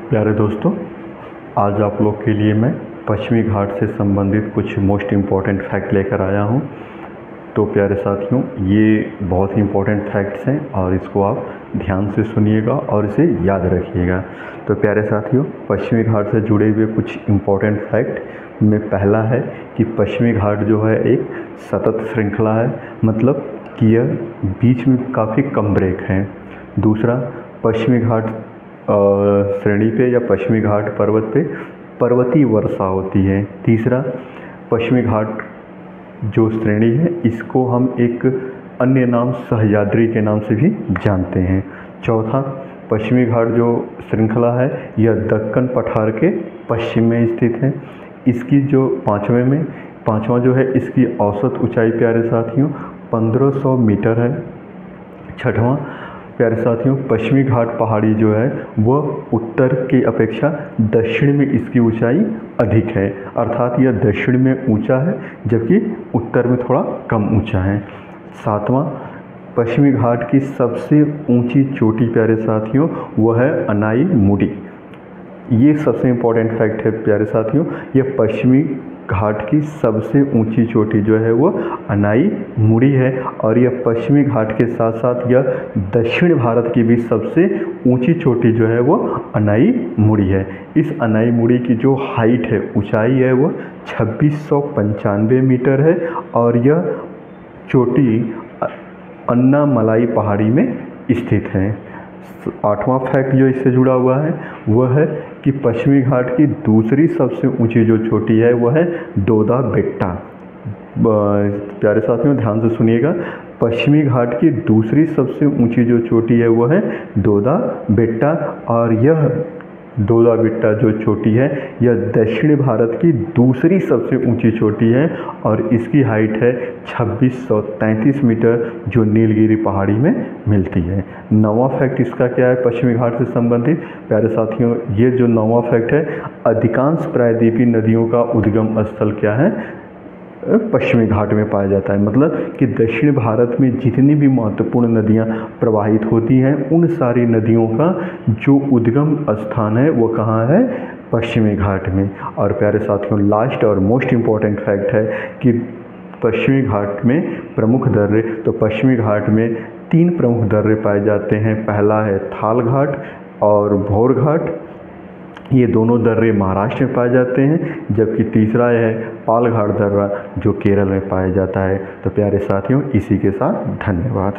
प्यारे दोस्तों, आज आप लोग के लिए मैं पश्चिमी घाट से संबंधित कुछ मोस्ट इम्पॉर्टेंट फैक्ट लेकर आया हूँ। तो प्यारे साथियों, ये बहुत ही इम्पॉर्टेंट फैक्ट्स हैं और इसको आप ध्यान से सुनिएगा और इसे याद रखिएगा। तो प्यारे साथियों, पश्चिमी घाट से जुड़े हुए कुछ इम्पॉर्टेंट फैक्ट में पहला है कि पश्चिमी घाट जो है एक सतत श्रृंखला है, मतलब कि यह बीच में काफ़ी कम ब्रेक हैं। दूसरा, पश्चिमी घाट श्रेणी पे या पश्चिमी घाट पर्वत पे पर्वतीय वर्षा होती है। तीसरा, पश्चिमी घाट जो श्रेणी है इसको हम एक अन्य नाम सह्याद्री के नाम से भी जानते हैं। चौथा, पश्चिमी घाट जो श्रृंखला है यह दक्कन पठार के पश्चिम में स्थित है। इसकी जो पाँचवा जो है इसकी औसत ऊंचाई प्यारे साथियों 1500 मीटर है। छठवां, प्यारे साथियों, पश्चिमी घाट पहाड़ी जो है वह उत्तर की अपेक्षा दक्षिण में इसकी ऊंचाई अधिक है, अर्थात यह दक्षिण में ऊंचा है जबकि उत्तर में थोड़ा कम ऊंचा है। सातवां, पश्चिमी घाट की सबसे ऊंची चोटी प्यारे साथियों वह है अनाई मुड़ी। ये सबसे इम्पोर्टेंट फैक्ट है प्यारे साथियों, यह पश्चिमी घाट की सबसे ऊंची चोटी जो है वो अनाई मुड़ी है और यह पश्चिमी घाट के साथ साथ यह दक्षिण भारत की भी सबसे ऊंची चोटी जो है वो अनाई मुड़ी है। इस अनाई मुड़ी की जो हाइट है, ऊंचाई है, वो 2695 मीटर है और यह चोटी अन्नामलाई पहाड़ी में स्थित है। आठवां फैक्ट जो इससे जुड़ा हुआ है वह है कि पश्चिमी घाट की दूसरी सबसे ऊंची जो चोटी है वह है दोदा बेट्टा। प्यारे साथियों, ध्यान से सुनिएगा, पश्चिमी घाट की दूसरी सबसे ऊंची जो चोटी है वह है दोदा बेट्टा और यह दोदा बेट्टा जो चोटी है यह दक्षिण भारत की दूसरी सबसे ऊंची चोटी है और इसकी हाइट है 2633 मीटर जो नीलगिरी पहाड़ी में मिलती है। नौवां फैक्ट इसका क्या है पश्चिमी घाट से संबंधित? प्यारे साथियों, ये जो नौवां फैक्ट है, अधिकांश प्रायद्वीपीय नदियों का उद्गम स्थल क्या है? पश्चिमी घाट में पाया जाता है। मतलब कि दक्षिण भारत में जितनी भी महत्वपूर्ण नदियां प्रवाहित होती हैं उन सारी नदियों का जो उद्गम स्थान है वो कहाँ है? पश्चिमी घाट में। और प्यारे साथियों, लास्ट और मोस्ट इम्पॉर्टेंट फैक्ट है कि पश्चिमी घाट में प्रमुख दर्रे, तो पश्चिमी घाट में 3 प्रमुख दर्रे पाए जाते हैं। पहला है थाल घाट और भौर घाट, ये दोनों दर्रे महाराष्ट्र में पाए जाते हैं, जबकि तीसरा है पालघाट दर्रा जो केरल में पाया जाता है। तो प्यारे साथियों, इसी के साथ धन्यवाद।